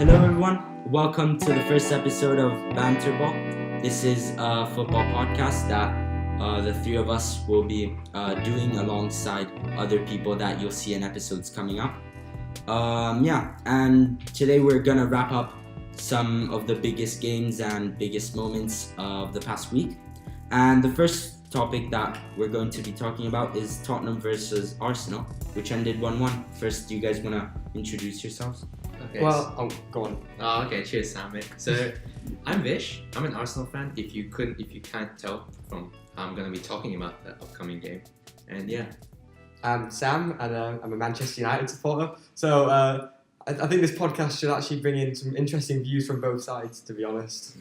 Hello everyone, welcome to the first episode of Banterball. This is a football podcast that the three of us will be doing alongside other people that you'll see in episodes coming up. And today we're gonna wrap up some of the biggest games and biggest moments of the past week. And the first topic that we're going to be talking about is Tottenham versus Arsenal, which ended 1-1. First, do you guys wanna introduce yourselves? Okay. Go on. Oh, okay. Cheers, Sam. Mate. So, I'm Vish. I'm an Arsenal fan. If you can't tell from how I'm gonna be talking about the upcoming game, and yeah. I'm Sam, and I'm a Manchester United supporter. So I think this podcast should actually bring in some interesting views from both sides. To be honest.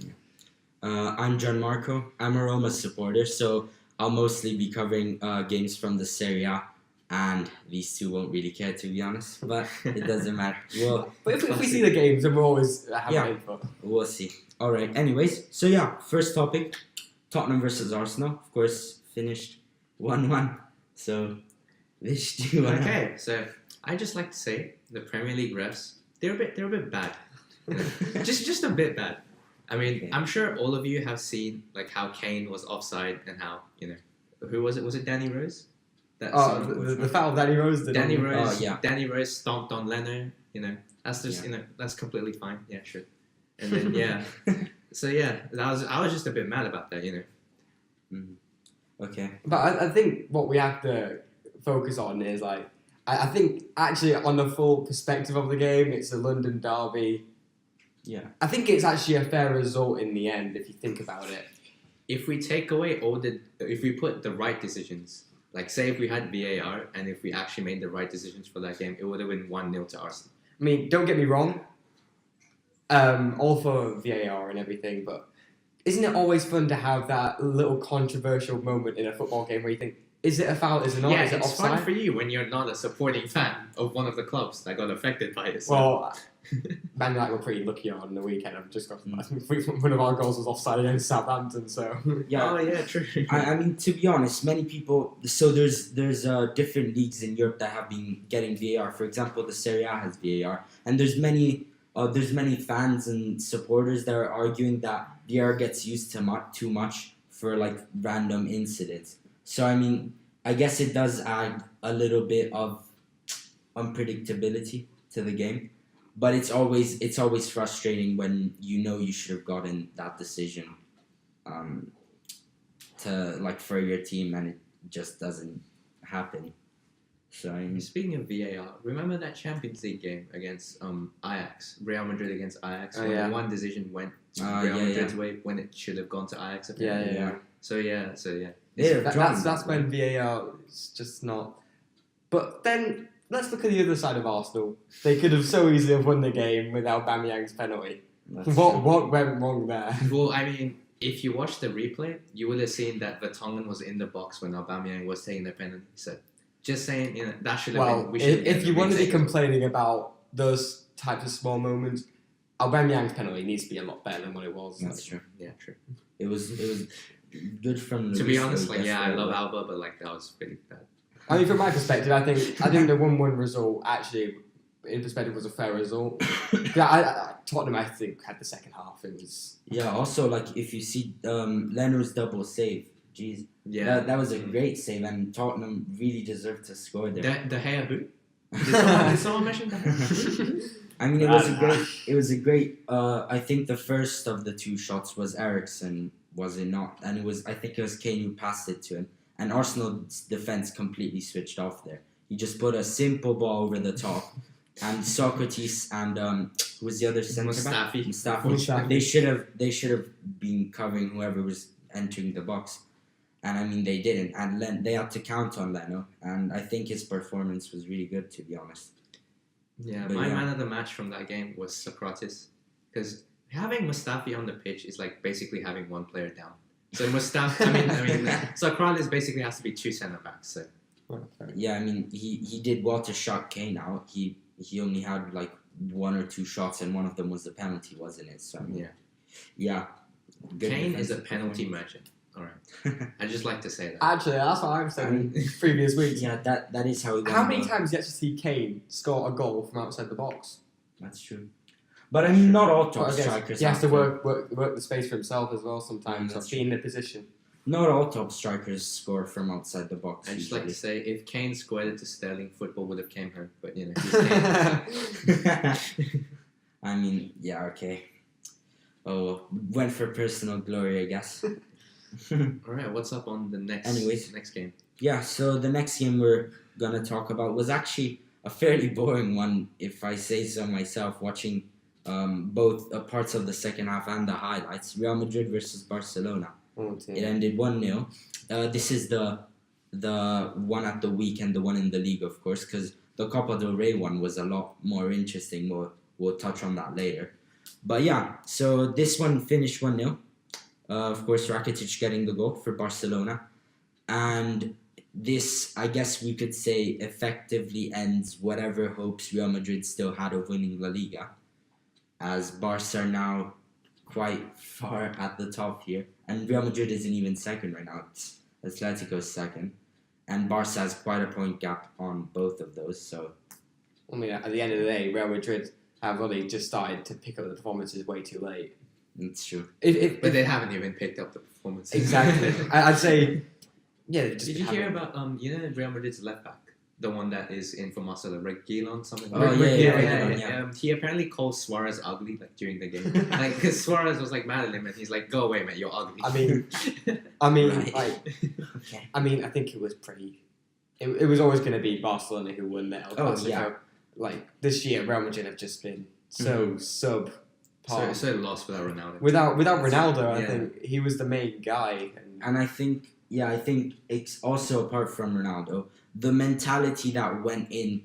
I'm Gianmarco. I'm a Roma supporter, so I'll mostly be covering games from the Serie A. And these two won't really care, to be honest, but it doesn't matter. But if we see the games, then we'll always have input. We'll see. All right. Anyways, so yeah, first topic, Tottenham versus Arsenal. Of course, finished 1-1. So, Vish, do you want Okay, so I just like to say the Premier League refs, they're a bit bad, just a bit bad. I mean, I'm sure all of you have seen like how Kane was offside and how who was it? Was it Danny Rose? The foul Danny Rose did. Danny Rose stomped on Leno. That's just that's completely fine. Yeah, sure. And then so I was just a bit mad about that. Okay. But I think what we have to focus on is like I think actually on the full perspective of the game, it's a London derby. Yeah. I think it's actually a fair result in the end if you think about it. If we take away if we put the right decisions. Like, say if we had VAR and if we actually made the right decisions for that game, it would have been 1-0 to Arsenal. I mean, don't get me wrong. All for VAR and everything, but isn't it always fun to have that little controversial moment in a football game where you think, is it a foul, is it not, is it offside? It's fun for you when you're not a supporting fan of one of the clubs that got affected by it. So. Well, Man United were pretty lucky on the weekend. I've just got one of our goals was offside against Southampton, so... Yeah. Oh, yeah, true. I mean, to be honest, many people... So there's different leagues in Europe that have been getting VAR. For example, the Serie A has VAR. And there's many fans and supporters that are arguing that VAR gets used too much for, like, random incidents. So, I mean, I guess it does add a little bit of unpredictability to the game. But it's always frustrating when you should have gotten that decision for your team and it just doesn't happen. So speaking of VAR, remember that Champions League game against Ajax, Real Madrid against Ajax, when one decision went to Real Madrid's way when it should have gone to Ajax. Yeah. So that's when VAR is just not. But then. Let's look at the other side of Arsenal. They could have so easily have won the game without Aubameyang's penalty. What went wrong there? Well, I mean, if you watch the replay, you would have seen that Vertonghen was in the box when Aubameyang was taking the penalty. So, just saying, that should have been... If you want to be complaining about those types of small moments, Aubameyang's penalty needs to be a lot better than what it was. That's true. Yeah, true. It was good from... To be honest, I love Alba, but that was pretty bad. I mean, from my perspective, I think the 1-1 result actually, in perspective, was a fair result. Tottenham, I think, had the second half. It was. Yeah. Also, like if you see Leno's double save, jeez, that was a great save, and Tottenham really deserved to score there. The hair who? Did someone mention that? I mean, it was a great. I think the first of the two shots was Eriksen, was it not? And I think it was Kane who passed it to him. And Arsenal's defense completely switched off there. He just put a simple ball over the top. And Socrates and who was the other centre back? Mustafi. They should have been covering whoever was entering the box. And I mean they didn't. And they had to count on Leno. And I think his performance was really good, to be honest. Yeah, man of the match from that game was Socrates. Because having Mustafi on the pitch is like basically having one player down. So Mustafi, Socrates basically has to be two centre backs. So. Yeah, I mean he did well to shut Kane out. He only had like one or two shots, and one of them was the penalty, wasn't it? So I mean, yeah. Kane is a penalty merchant. All right, I just like to say that. Actually, that's what I'm saying. Previous weeks. Yeah, that is how. How many times do you actually see Kane score a goal from outside the box? That's true. But I mean, not all top Well, I guess strikers. he has to have work the space for himself as well sometimes. That's Or be in the position. Not all top strikers score from outside the box. I just like to usually. say, if Kane squared it to Sterling, football would have came home. But he's Kane. I mean, yeah, okay. Oh, went for personal glory, I guess. All right, what's up on the next game? Yeah, so the next game we're gonna talk about was actually a fairly boring one, if I say so myself. Watching both parts of the second half and the highlights, Real Madrid versus Barcelona. It ended 1-0. This is the one at the weekend, the one in the league, of course, because the Copa del Rey one was a lot more interesting. We'll touch on that later. But yeah, so this one finished 1-0. Of course, Rakitic getting the goal for Barcelona. And this, I guess we could say, effectively ends whatever hopes Real Madrid still had of winning La Liga, as Barca are now quite far at the top here. And Real Madrid isn't even second right now. It's Atletico's second. And Barca has quite a point gap on both of those. So, I mean, at the end of the day, Real Madrid have really just started to pick up the performances way too late. it's true. But they haven't even picked up the performances. Exactly. I'd say, yeah. Just Did you hear about Real Madrid's left back, the one that is in for Marcelo, Reguilon, something? Oh, yeah. He apparently called Suarez ugly during the game, because Suarez was mad at him, and he's like, "Go away, man, you're ugly." I mean, Right. Okay. I think it was pretty. It was always going to be Barcelona who won the El Clasico. Yeah. This year, Real Madrid have just been so sub. So lost without Ronaldo. Without Ronaldo, I Yeah. think he was the main guy. And I think it's also, apart from Ronaldo, the mentality that went in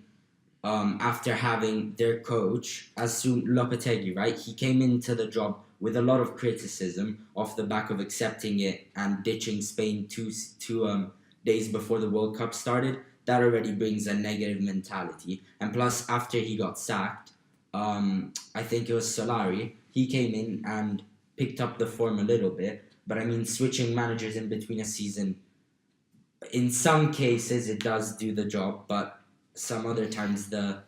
after having their coach, Lopetegui, right? He came into the job with a lot of criticism off the back of accepting it and ditching Spain two days before the World Cup started. That already brings a negative mentality. And plus, after he got sacked, I think it was Solari, he came in and picked up the form a little bit. But I mean, switching managers in between a season, in some cases it does do the job, but some other times the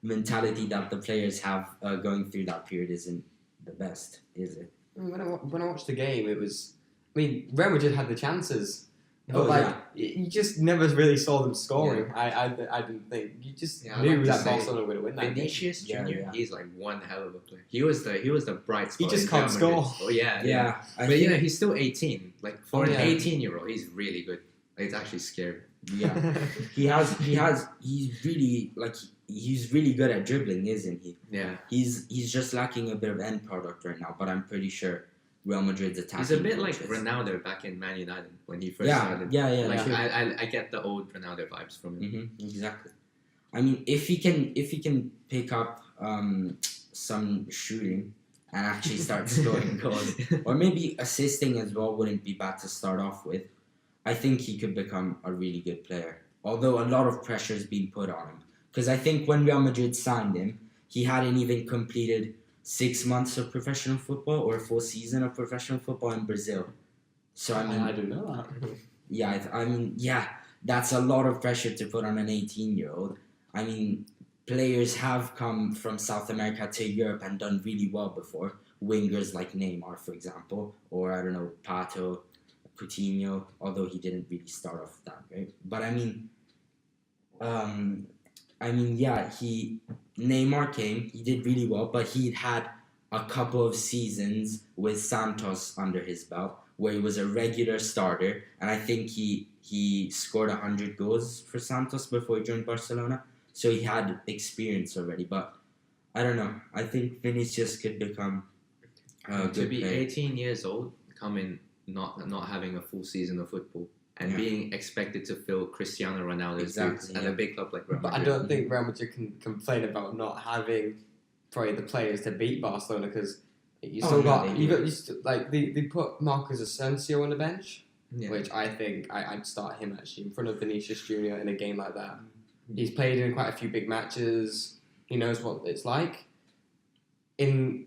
mentality that the players have going through that period isn't the best, is it? When I watched the game, it was. I mean, Real Madrid had the chances, but you just never really saw them scoring. Yeah. I didn't think you just knew that Barcelona were going to win that. Vinicius Junior, he's one hell of a player. He was the bright spot. He just can't score. Oh yeah. But he's still 18. For an 18-year-old, he's really good. It's actually scary. Yeah, he's really good at dribbling, isn't he? Yeah. He's just lacking a bit of end product right now, but I'm pretty sure Real Madrid's attacking. He's a bit like Ronaldo back in Man United when he first started. Yeah. I get the old Ronaldo vibes from him. Mm-hmm, exactly. I mean, if he can pick up some shooting and actually start scoring goals, or maybe assisting as well, wouldn't be bad to start off with. I think he could become a really good player. Although a lot of pressure is being put on him, because I think when Real Madrid signed him, he hadn't even completed 6 months of professional football or a full season of professional football in Brazil. So I mean, I don't know that. Yeah, that's a lot of pressure to put on an 18-year-old. I mean, players have come from South America to Europe and done really well before. Wingers like Neymar, for example, or I don't know, Pato, Coutinho, although he didn't really start off that great. But Neymar came, he did really well, but he'd had a couple of seasons with Santos under his belt where he was a regular starter, and I think he scored 100 goals for Santos before he joined Barcelona, so he had experience already. But I don't know, I think Vinicius could become a good to be player. 18 years old, coming not having a full season of football and being expected to fill Cristiano Ronaldo's boots at a big club like Real Madrid. But I don't think Real Madrid can complain about not having probably the players to beat Barcelona, because they put Marcos Asensio on the bench, which I think I'd start him actually in front of Vinicius Junior in a game like that. He's played in quite a few big matches. He knows what it's like. To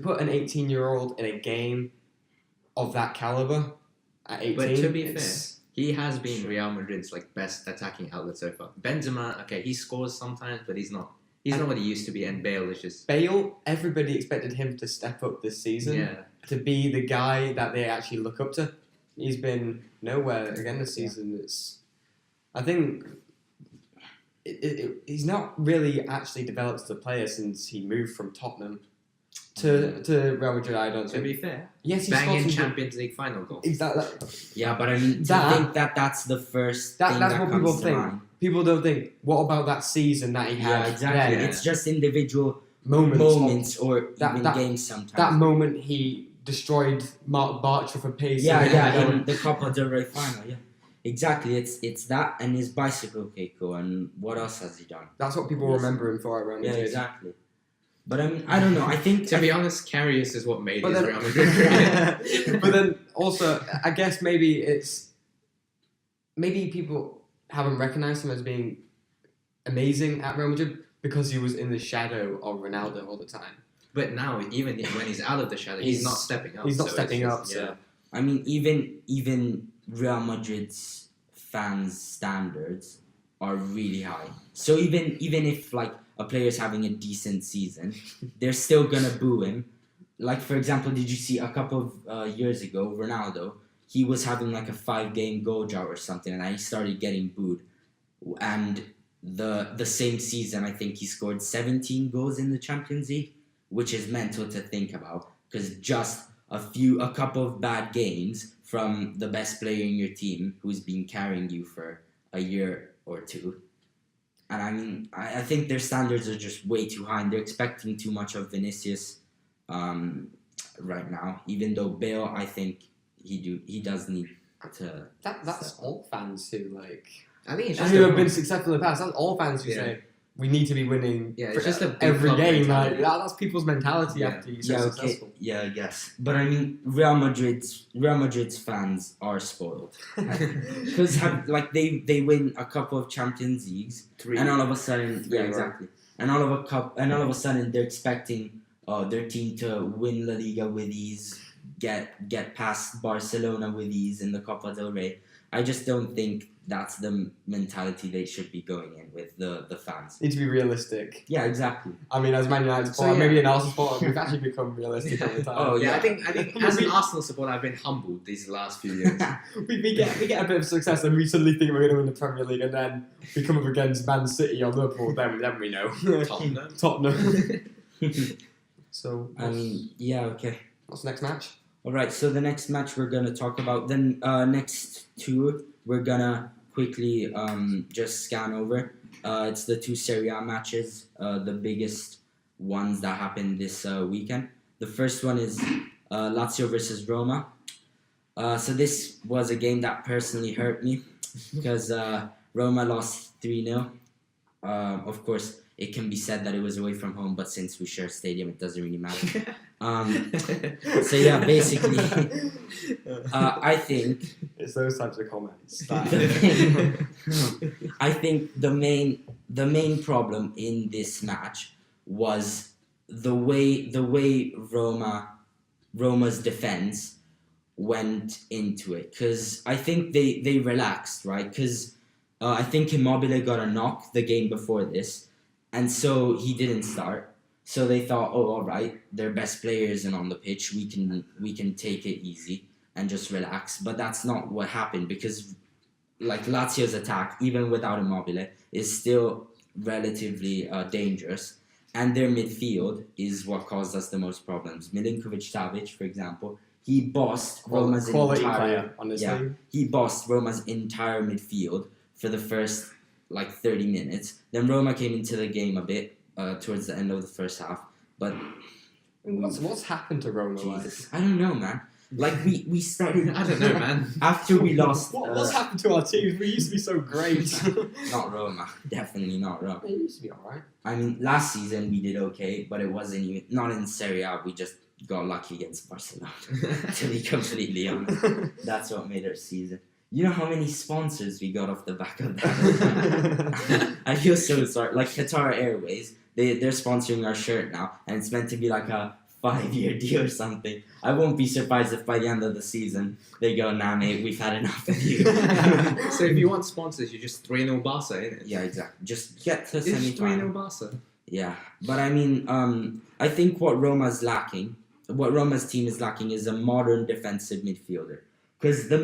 put an 18-year-old in a game of that caliber at 18. But to be fair, he has been Real Madrid's best attacking outlet so far. Benzema, okay, he scores sometimes, but he's not He's not what he used to be, and Bale is just... Bale, everybody expected him to step up this season to be the guy that they actually look up to. He's been nowhere again this season. I think he's not really actually developed as a player since he moved from Tottenham to Real Madrid. I don't To think. be fair, Yes, he's banging Champions League final goal. Exactly. Yeah, but I mean, I think that's the first thing That's that what comes people to think. mind. People don't think, what about that season that he had? Yeah, exactly. Then? It's just individual Moments or even games sometimes. That moment he destroyed Mark Bartra for pace. In the Copa del Rey final, yeah. Exactly, it's that and his bicycle Keiko, and what else has he done? That's what people remember him for around Yeah, the exactly. But I don't know, I think... To be honest, Karius is what made his Real Madrid. But then also, I guess maybe people haven't recognised him as being amazing at Real Madrid because he was in the shadow of Ronaldo all the time. But now, even when he's out of the shadow, he's not stepping up. He's not so stepping it's up. just- So. I mean, even Real Madrid's fans' standards are really high. So even if like a player's having a decent season, they're still gonna boo him. Like for example, did you see a couple of years ago, Ronaldo? He was having like a 5-game goal drought or something, and he started getting booed. And the same season, I think he scored 17 goals in the Champions League, which is mental to think about, because just a couple of bad games from the best player in your team who's been carrying you for a year or two. And I mean, I think their standards are just way too high, and they're expecting too much of Vinicius right now. Even though Bale, I think he does need to. That's all fans who like. I think it's just who have been successful in the past. That's all fans who say we need to be winning. Yeah, it's just a big every club game. mentality. Like that's people's mentality after you're so successful. Yeah, I guess. But I mean, Real Madrid's fans are spoiled because they win a couple of Champions Leagues, and all of a sudden, exactly, and all of a sudden they're expecting their team to win La Liga with ease, get past Barcelona with ease in the Copa del Rey. I just don't think that's the mentality they should be going in with the fans. Need to be realistic. Yeah, exactly. I mean, as Man United supporter, maybe an Arsenal supporter, we've actually become realistic all the time. Oh yeah, I think as an Arsenal supporter, I've been humbled these last few years. we get a bit of success and we suddenly think we're going to win the Premier League, and then we come up against Man City or Liverpool. Then we know. Tottenham. So I mean, yeah, okay. What's the next match? All right, so the next match we're gonna talk about. Then next two we're gonna quickly just scan over. It's the two Serie A matches, the biggest ones that happened this weekend. The first one is Lazio versus Roma. So this was a game that personally hurt me because Roma lost 3-0. Of course, it can be said that it was away from home, but since we share a stadium, it doesn't really matter. So yeah, basically, I think it's those types of comments. I think the main problem in this match was the way Roma's defense went into it, because I think they relaxed, right? Because I think Immobile got a knock the game before this, and so he didn't start. So they thought, oh, all right, their best player isn't on the pitch. We can take it easy and just relax. But that's not what happened, because like Lazio's attack, even without Immobile, is still relatively dangerous. And their midfield is what caused us the most problems. Milinkovic-Savic, for example, he bossed Roma's entire midfield for the first 30 minutes. Then Roma came into the game a bit towards the end of the first half. But what's happened to Roma? Jesus, I don't know, man. We started. I don't know, man. After we lost. What's happened to our teams? We used to be so great. Not Roma. Definitely not Roma. It used to be alright. I mean, last season we did okay, but it wasn't even. Not in Serie A. We just got lucky against Barcelona. To be completely honest, that's what made our season. You know how many sponsors we got off the back of that? I feel so sorry. Like Qatar Airways, they're sponsoring our shirt now, and it's meant to be like a 5-year deal or something. I won't be surprised if by the end of the season they go, nah, mate, we've had enough of you. So if you want sponsors, you just 3-0 Barca, innit? Yeah, exactly. Just get to It's semi-final. 3-0 Barca. Yeah, but I mean, I think what Roma's team is lacking, is a modern defensive midfielder. Because the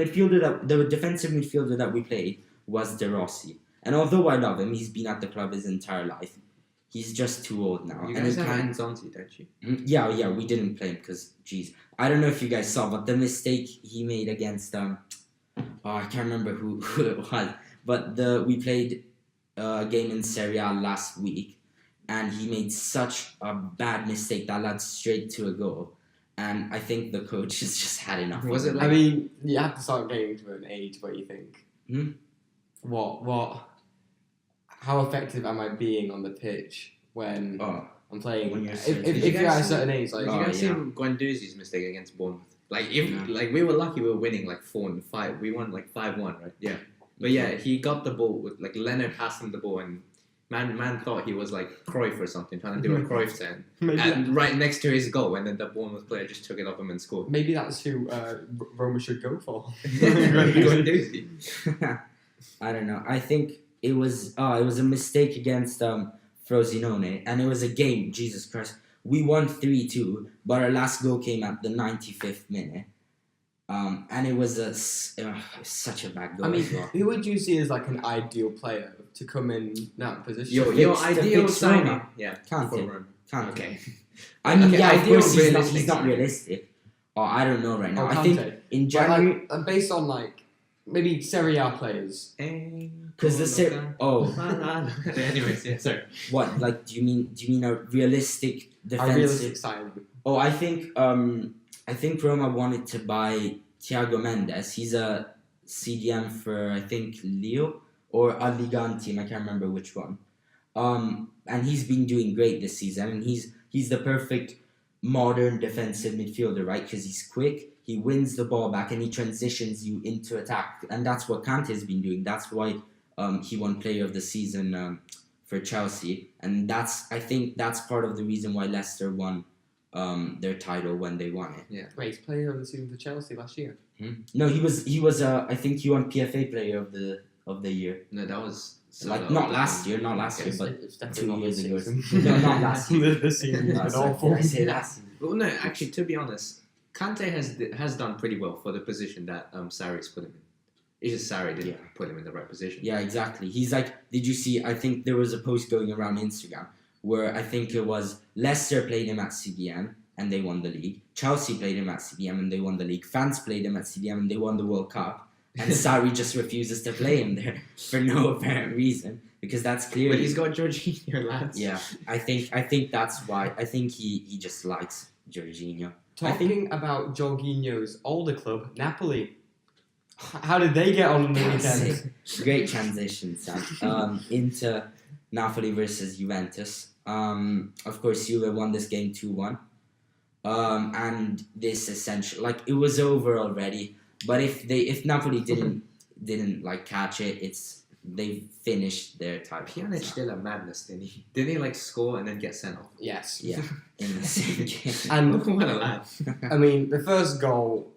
defensive midfielder that we played was De Rossi, and although I love him, he's been at the club his entire life. He's just too old now. You and guys he have can't. Anzonzi, don't you? Yeah, we didn't play him because, geez, I don't know if you guys saw, but the mistake he made against I can't remember who it was, but we played a game in Serie A last week, and he made such a bad mistake that led straight to a goal. And I think the coach has just had enough. Was it I mean, you have to start getting to an age where you think, what? How effective am I being on the pitch when I'm playing? When you're if you're at a certain age, like Did you guys see Guendouzi's mistake against Bournemouth? Like we were lucky, we were winning like 4-5. We won like 5-1, right? Yeah. But yeah, he got the ball with like Leonard passed him the ball, and man thought he was like Cruyff or something, trying to do a Cruyff turn, and right next to his goal, and then the Bournemouth player just took it off him and scored. Maybe that's who Roma should go for. Guendouzi. I don't know. I think it was a mistake against Frosinone, and it was a game. Jesus Christ, we won 3-2, but our last goal came at the 95th minute, and it was such a bad goal. I mean, as well. who would you see as like an ideal player to come in that position? Your ideal signing, Roma. Can't. Okay. I mean, okay, of course realistic he's not signing. realistic. I don't know right now. I Kante. think in January, Like, based on like maybe Serie A players. because Anyways, yeah, sorry. What, like, do you mean a realistic A defensive? realistic signing. Oh, I think Roma wanted to buy Thiago Mendes. He's a CDM for, I think, Leo or a Ligan team. I can't remember which one. And he's been doing great this season. And he's the perfect modern defensive midfielder, right? Because he's quick, he wins the ball back, and he transitions you into attack. And that's what Kante has been doing. That's why he won Player of the Season for Chelsea. And I think that's part of the reason why Leicester won their title when they won it. Yeah. Wait, he's Player of the Season for Chelsea last year. No, he was. I think he won PFA Player of the Year. No, that was Not last year, but It's definitely 2 not years this ago. season. No, not last year. This season has been Sorry, awful. did I say last season? Well, no, actually, to be honest, Kante has done pretty well for the position that Sarri's put him in. It's just Sarri didn't put him in the right position. Yeah, exactly. He's like, did you see? I think there was a post going around Instagram where I think it was Leicester played him at CDM and they won the league. Chelsea played him at CDM and they won the league. Fans played him at CDM and they won the World Cup. And Sarri just refuses to play him there for no apparent reason, because that's clear. But he's got Jorginho, lads. Yeah, I think that's why. I think he just likes Jorginho. Talking about Jorginho's older club, Napoli. How did they get on the weekend? Great transition, Sam. Into Napoli versus Juventus. Of course, Juve won this game 2-1. And this essentially, like, it was over already. But if Napoli didn't like catch it, they finished their title. Pjanic did a madness, didn't he? Didn't he like score and then get sent off? Yes. Yeah, in the same game. And What a lad. I mean, the first goal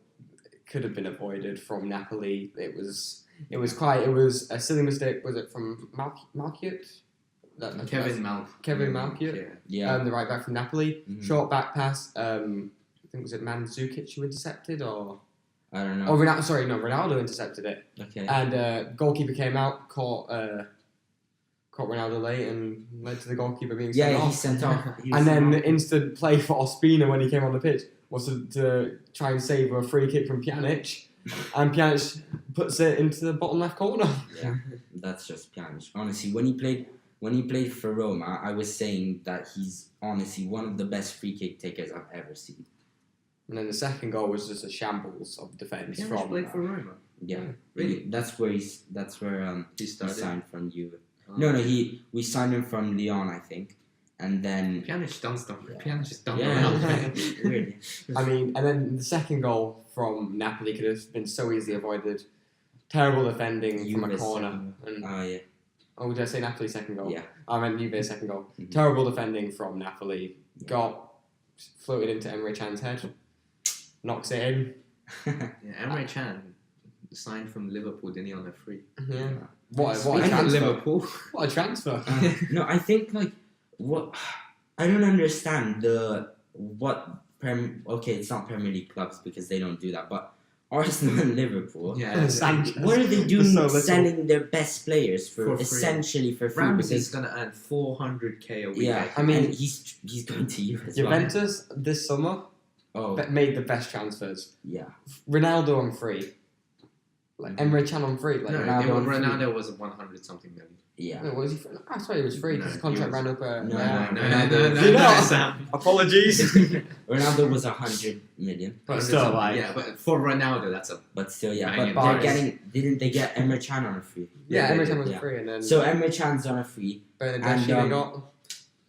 could have been avoided from Napoli. It was a silly mistake. Was it from Malkiut? Kevin Malk. Kevin Malkiut. Yeah. The right back from Napoli. Mhm. Short back pass. I think was it Mandzukic who intercepted, or I don't know. oh Ronaldo intercepted it. Okay. And goalkeeper came out, caught Ronaldo late, and led to the goalkeeper being sent Yeah, off. he sent off. And then the instant play for Ospina when he came on the pitch was to try and save a free kick from Pjanic, and Pjanic puts it into the bottom left corner. Yeah, that's just Pjanic. Honestly, when he played for Roma, I was saying that he's honestly one of the best free kick takers I've ever seen. And then the second goal was just a shambles of defence Pjanic from. played for Roma. Yeah, Really? That's where he He started. signed from Juve. Oh. No, we signed him from Lyon, I think, and then Pjanic done stuff. Yeah. Pjanic just done yeah, around. weird. I mean, and then the second goal from Napoli could have been so easily avoided. Terrible defending from a Juve's corner. second And, Oh yeah, oh, did I say Napoli's second goal? yeah. I meant Juve's second goal. Mhm. Terrible defending from Napoli. Yeah. Got floated into Emre Can's head. Knocks it in. Yeah, Emre Can signed from Liverpool, didn't he, on a free? Yeah. What a Speaking of transfer. Liverpool. What a transfer. No, I think like what I don't understand okay, it's not Premier League clubs because they don't do that, but Arsenal and Liverpool. Yeah, Sanchez. What are they doing So little. selling their best players For free. essentially for free? Ramsey's gonna earn 400k a week. Yeah, I mean, and he's going to you as well. Juventus this summer Oh, made the best transfers. yeah. Ronaldo on free. Like Emre Can on free. Like No, Ronaldo on free. Ronaldo was 100 something million. Yeah. No, was he free? I swear he was free because No, his contract he was- ran up. No, No, Sam. Apologies. Ronaldo was 100 million, But still, like, Yeah, but for Ronaldo, that's a but still, yeah. Banging But they're bars. didn't they get Emre Can on a free? yeah, they Emre did, Can was yeah. free, and then So Emre Can's on a free. Bernardeschi and, they got.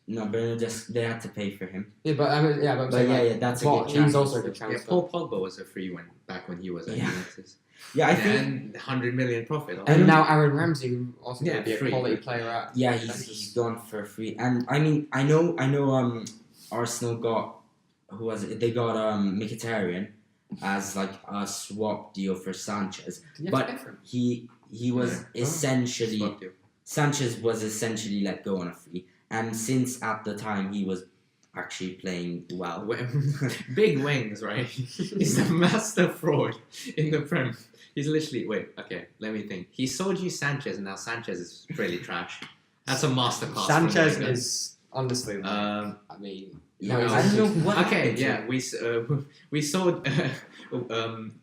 No, Bruno they had to pay for him. Yeah, but I'm But saying, yeah, like, yeah, that's a but good he was transfer. also a good yeah. transfer. Paul Pogba was a free one back when he was at Yeah. Juventus. Yeah, I think. And 100 million profit. And now Aaron Ramsey, who also Yeah, going to be a free. quality player at. Yeah, he's gone for free. And I mean, I know. Arsenal got who was it? They got Mkhitaryan as like a swap deal for Sanchez. Did you have But to pay for him? He was Yeah. essentially Swap deal. Sanchez was essentially let go on a free. And since at the time he was actually playing well. Big wings, right? He's a master fraud in the Prem. He's literally let me think. He sold you Sanchez, and now Sanchez is really trash. That's a masterclass. from Sanchez Wenger. is honestly. Um, I mean, Yeah, no, I don't know what Okay, happened to yeah, him. we sold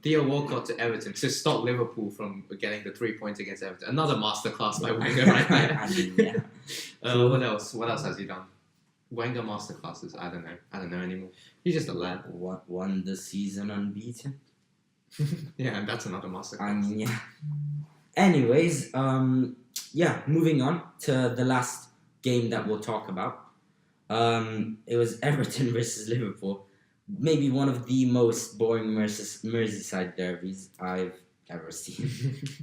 Theo Walcott to Everton to stop Liverpool from getting the 3 points against Everton. Another masterclass by Wenger, right there. I mean, yeah. What else? What else has he done? Wenger masterclasses. I don't know anymore. He's just a lad. Won the season unbeaten. Yeah, and that's another masterclass. I mean, yeah. Anyways, yeah, moving on to the last game that we'll talk about. It was Everton versus Liverpool. Maybe one of the most boring Merseyside derbies I've ever seen.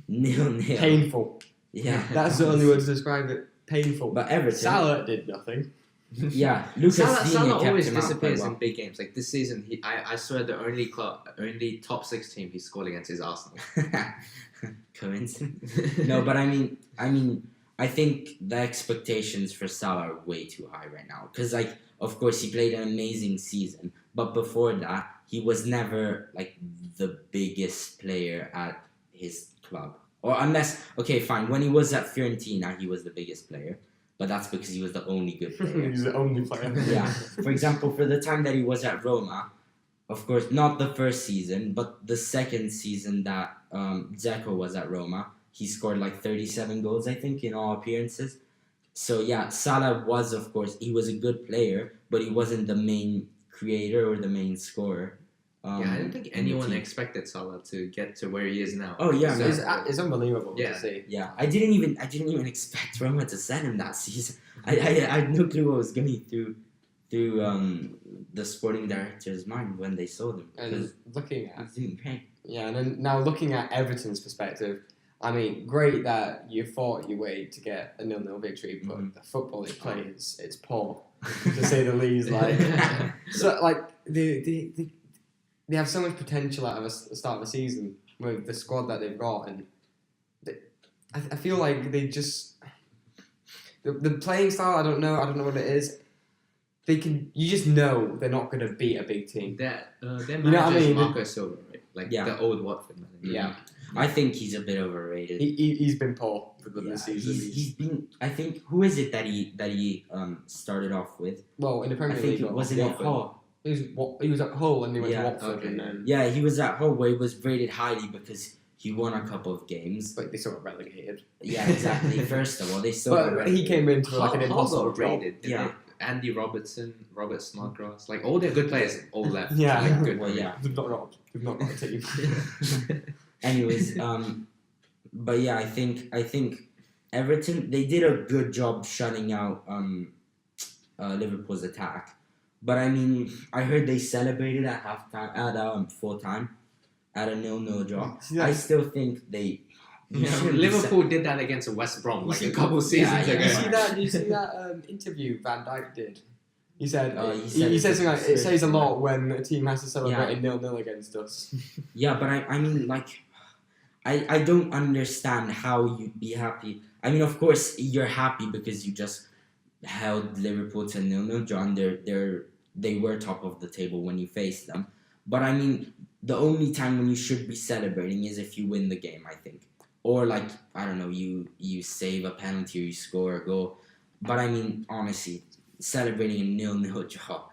0-0. painful. Yeah. That's the only word to describe it. Painful. But Everton. Salah did nothing. Yeah, Lucas Salah Digne kept always him out quite disappears well. in big games. Like this season, I swear the only top 6 team he scored against is Arsenal. Coincidence? No, but I mean, I think the expectations for Salah are way too high right now. Because, like, of course, he played an amazing season, but before that, he was never like the biggest player at his club. Or unless, okay, fine, when he was at Fiorentina, he was the biggest player, but that's because he was the only good player. He's the only player. Yeah. For example, for the time that he was at Roma, of course, not the first season, but the second season that Dzeko was at Roma, he scored like 37 goals, I think, in all appearances. So, yeah, Salah was, of course, he was a good player, but he wasn't the main creator or the main scorer. Yeah, I don't think in the anyone team. expected Salah to get to where he is now. Oh, yeah, So- man. It's unbelievable Yeah. to see. Yeah, I didn't even expect Roma to sell him that season. I had no clue what was going through the sporting director's mind when they sold him. And Because looking at he's doing great. yeah, and then now looking at Everton's perspective, I mean, great that you fought your way to get a 0-0 victory, but Mhm. the football they play it's poor, to say the least. Like, so like they have so much potential out of the start of the season with the squad that they've got, and I feel like they just the playing style. I don't know what it is. You just know they're not going to beat a big team. Their manager You know what I is mean? Marco Silva, right? Like Yeah. the old Watford manager. Yeah, I think he's a bit overrated. he's been poor for the Yeah, season. he's been. I think who is it that he started off with? Well, in the I Premier think League, it wasn't Watford. Hull. He was at Hull and he went Yeah, to Watford, okay. and then Yeah, he was at Hull where he was rated highly because he won a couple of games. but they sort of relegated. Yeah, exactly. First of all, they still. got But he relegated. came into like an Hull impossible got job. rated. Yeah. Yeah. Andy Robertson, Robert Snodgrass, like all their good players all left. Yeah. Like, good. Well, yeah. They've not got a team. Anyways, but yeah, I think Everton they did a good job shutting out Liverpool's attack. But I mean, I heard they celebrated at halftime, at full time, at a 0-0 draw. Yeah. I still think they. you Yeah, shouldn't be Liverpool did that against West Brom like a couple seasons yeah. ago. Did you see that interview Van Dijk did? He said he he said said something like, it says a lot when a team has to celebrate Yeah. a 0-0 against us. Yeah, but I mean, like, I don't understand how you'd be happy. I mean, of course, you're happy because you just held Liverpool to 0-0 draw. They were top of the table when you faced them. But I mean, the only time when you should be celebrating is if you win the game, I think. Or like, I don't know, you save a penalty or you score a goal. But I mean, honestly, celebrating a 0-0 draw.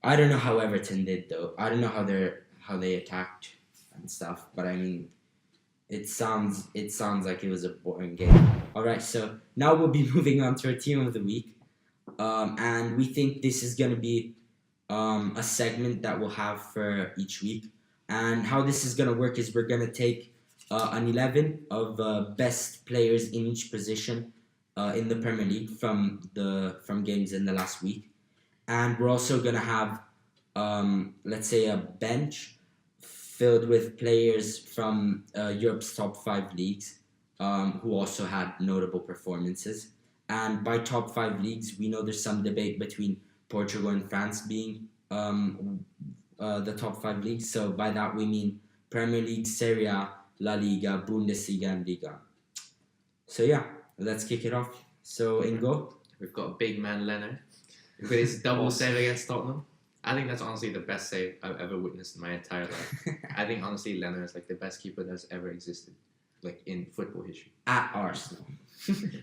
I don't know how Everton did though. I don't know how they attacked and stuff. But I mean, it sounds like it was a boring game. All right, so now we'll be moving on to our team of the week, and we think this is gonna be a segment that we'll have for each week. And how this is gonna work is we're gonna take an 11 of best players in each position in the Premier League from games in the last week, and we're also gonna have let's say a bench filled with players from Europe's top 5 leagues who also had notable performances. And by top 5 leagues, we know there's some debate between Portugal and France being the top 5 leagues. So by that we mean Premier League, Serie A, La Liga, Bundesliga, and Liga. So yeah, let's kick it off. So in goal, we've got big man Leonard with his double save against Tottenham. I think that's honestly the best save I've ever witnessed in my entire life. I think honestly Leonard is like the best keeper that's ever existed, like in football history. At Arsenal.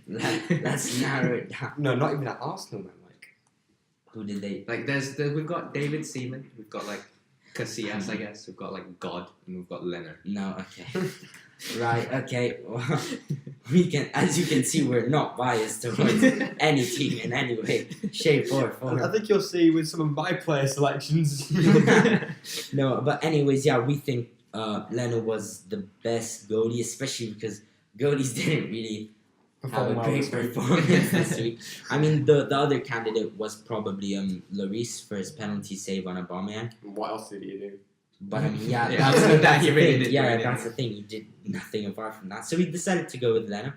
Let's narrow it down. No, not even at Arsenal, man. Like, who did they? Like we've got David Seaman, we've got like Casillas, I guess, we've got like God, and we've got Leonard. No, okay. Right, okay. Well, we can, as you can see, we're not biased towards any team in any way, shape, or form. I think you'll see with some of my player selections. No, but anyways, yeah, we think Leno was the best goalie, especially because goalies didn't really have a great performance this week. I mean, the other candidate was probably Lloris for his penalty save on Aubameyang. What else did he do? But I mean, yeah, that's the thing. That's the thing. He did nothing apart from that. So we decided to go with Leno.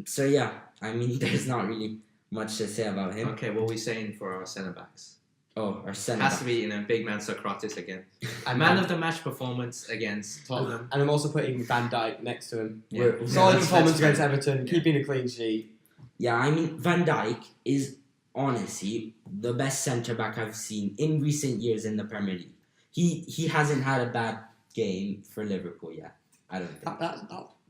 So yeah, I mean, there's not really much to say about him. Okay, what are we saying for our centre backs? Oh, our centre has to be big man Socrates again. And man of the match performance against Tottenham. And I'm also putting Van Dijk next to him. Yeah. Solid performance against Everton, keeping a clean sheet. Yeah, I mean, Van Dijk is honestly the best centre back I've seen in recent years in the Premier League. He hasn't had a bad game for Liverpool yet. I don't think.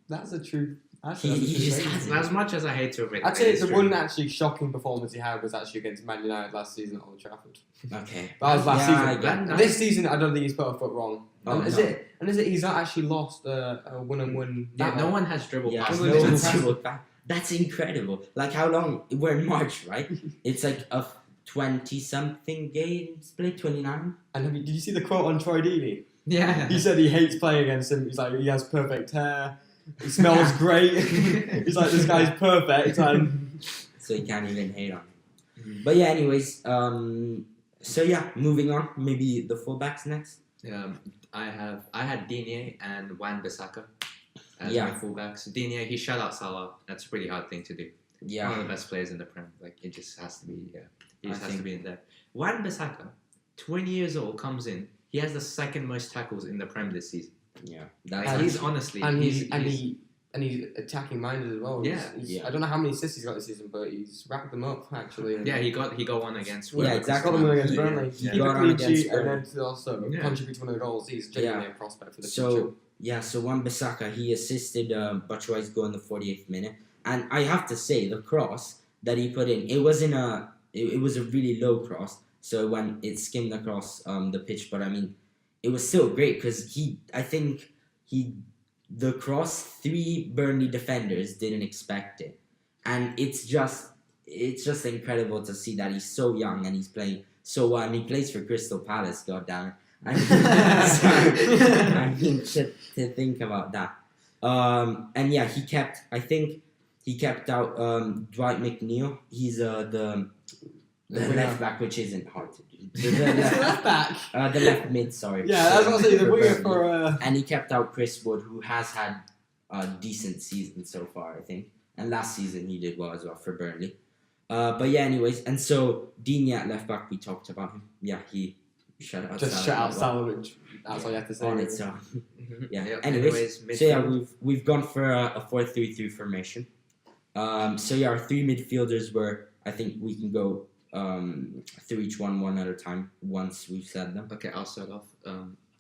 That's a true. He just hasn't. As much as I hate to admit, I'd say the one actually shocking performance he had was actually against Man United last season at Old Trafford. Okay. That was last season. This season, I don't think he's put a foot wrong. Oh, Is it? He's not actually lost a one-on-one. Yeah, no one has dribbled past. No one's dribbled past. That's incredible. Like how long? We're in March, right? It's like a 20-something games played, 29. And did you see the quote on Troy Deeney? Yeah. He said he hates playing against him. He's like, he has perfect hair. He smells great. He's like, this guy's perfect. And so you can't even hate on him. But yeah, anyways, so yeah, moving on. Maybe the fullbacks next. I had Digne and Wan-Bissaka as my fullbacks. Digne, he shut out Salah. That's a pretty hard thing to do. Yeah. One of the best players in the Prem. Like, it just has to be, he just has to be in there. Wan-Bissaka, 20 years old, comes in. He has the second most tackles in the Prem this season. Yeah. He's honestly... he's attacking minded as well. Yeah. I don't know how many assists he's got this season, but he's racked them up, actually. Yeah, he got one against... Yeah, exactly. Got them against Burnley. Yeah. Keep a clean sheet and then to also contribute to one of the goals. He's genuinely a prospect for the future. Yeah, so Wan-Bissaka, he assisted Batshuayi's goal in the 48th minute. And I have to say, the cross that he put in, it was a really low cross. So when it skimmed across the pitch, but I mean, it was still great because the cross, 3 Burnley defenders didn't expect it. And it's just incredible to see that he's so young and he's playing so well. And he plays for Crystal Palace, goddamn it. I mean, to think about that. And yeah, he kept out Dwight McNeil. He's the left back, which isn't hard to do. The left back? The left mid, sorry. Yeah, that's what I was saying, the winger for... And he kept out Chris Wood, who has had a decent season so far, I think. And last season he did well as well for Burnley. But yeah, anyways, and so Digne at left back, we talked about him. Yeah, he shut out Salah. That's all you have to say. On its own. Yeah. Yeah. Anyways, so yeah, we've gone for a 4-3-3 formation. So yeah, our three midfielders were. I think we can go through each one at a time once we've said them. Okay, I'll start off.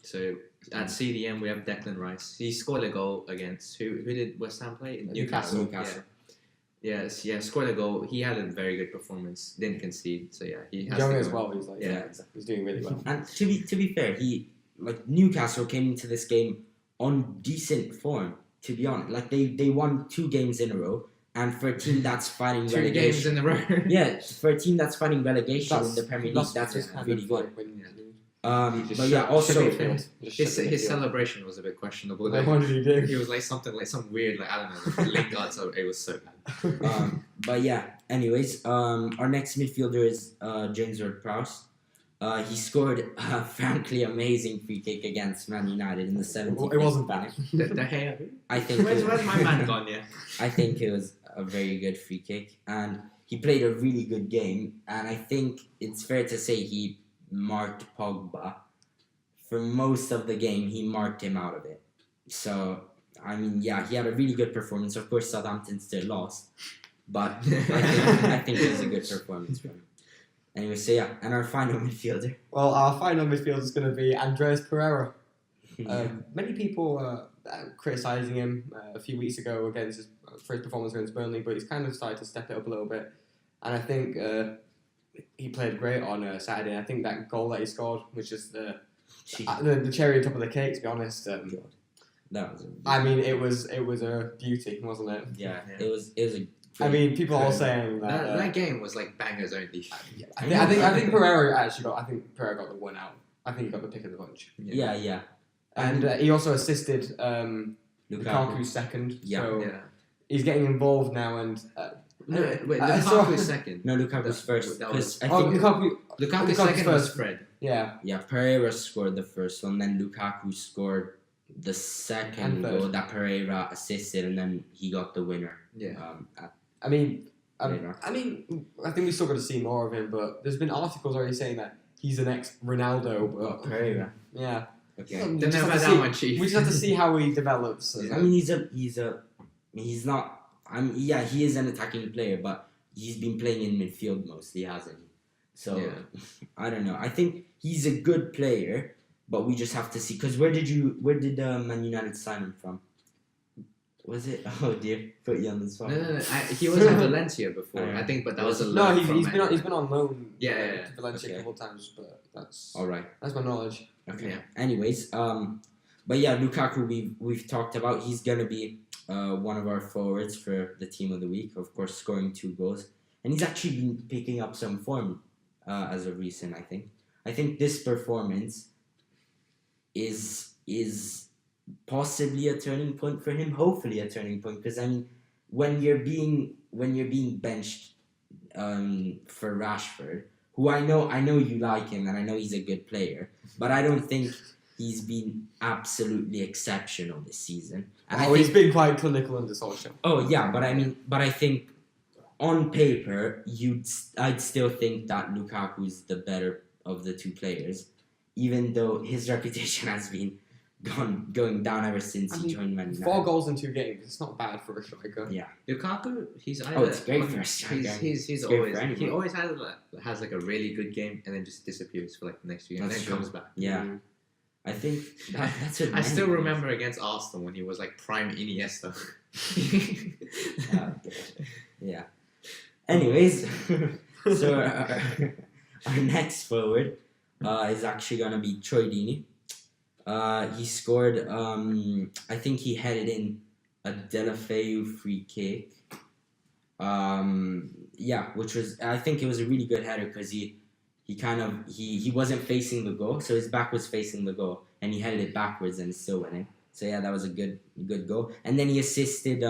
So at CDM we have Declan Rice. He scored a goal against who did West Ham play? Newcastle. Yeah. Yes, scored a goal. He had a very good performance. Didn't concede. So yeah, he has Young to as go. well. He's like he's doing really well. And to be fair, he Newcastle came into this game on decent form. To be honest, like they won 2 games in a row, and for a team that's fighting 2 relegation, games in a row. yeah, for a team that's fighting relegation in the Premier League, that's really good. But yeah, also his celebration was a bit questionable. What did he do? He was like something like some weird I don't know Lingard. So it was so bad. But yeah, anyways, our next midfielder is James Ward-Prowse. He scored a frankly amazing free kick against Man United in the 70th. It wasn't bad. The hair. I think. Where's my man gone? Yeah. I think it was a very good free kick, and he played a really good game. And I think it's fair to say he marked Pogba for most of the game. He marked him out of it. So I mean, yeah, he had a really good performance. Of course, Southampton still lost, but I think it was a good performance from him. Anyway, so yeah, and our final midfielder. Well, our final midfielder is going to be Andreas Pereira. Many people were criticising him a few weeks ago for his performance against Burnley, but he's kind of started to step it up a little bit. And I think he played great on Saturday. I think that goal that he scored was just the cherry on top of the cake, to be honest. That was. I mean, it was a beauty, wasn't it? Yeah. It was a. I mean, people are saying that that game was like bangers only. I think Pereira actually got. I think Pereira got the one out. I think he got the pick of the bunch. Yeah. And he also assisted Lukaku's second. Yeah. So he's getting involved now. And Lukaku's second. No, Lukaku's first. Because I think Lukaku's second was Fred. Yeah. Yeah, Pereira scored the first one, then Lukaku scored the second goal that Pereira assisted, and then he got the winner. Yeah. I think we still got to see more of him, but there's been articles already saying that he's the next Ronaldo. But Pereira. Yeah. Okay. We just have to see how he develops. I mean, he's not. He is an attacking player, but he's been playing in midfield mostly, hasn't he? So I don't know. I think he's a good player, but we just have to see. Because where did Man United sign him from? Was it? Oh dear, put you on the spot. No. He was at Valencia before, I think, but that was a loan. No, he's been on loan. To Valencia a couple of times, but that's all right. That's my knowledge. Okay. Yeah. Anyways, but yeah, Lukaku we've talked about. He's gonna be one of our forwards for the team of the week. Of course, scoring 2 goals, and he's actually been picking up some form as of recent. I think this performance is possibly a turning point for him. Hopefully, a turning point, because I mean, when you're being benched for Rashford, who I know you like him and I know he's a good player, but I don't think he's been absolutely exceptional this season. And he's been quite clinical under Solskjaer. Oh yeah, but I think on paper I'd still think that Lukaku is the better of the 2 players, even though his reputation has been going down ever since he joined Man United. 4 goals in 2 games. It's not bad for a striker. Yeah. Lukaku, he's either it's great for a striker. He always has like a really good game and then just disappears for like the next few games and then comes back. Yeah. I think that's what I still remember against Arsenal when he was like prime Iniesta. Yeah. Anyways, so our next forward is actually gonna be Troy Deeney. He scored. I think he headed in a Deulofeu free kick. Which was. I think it was a really good header because he wasn't facing the goal, so his back was facing the goal, and he headed it backwards and still went in. So yeah, that was a good goal. And then he assisted.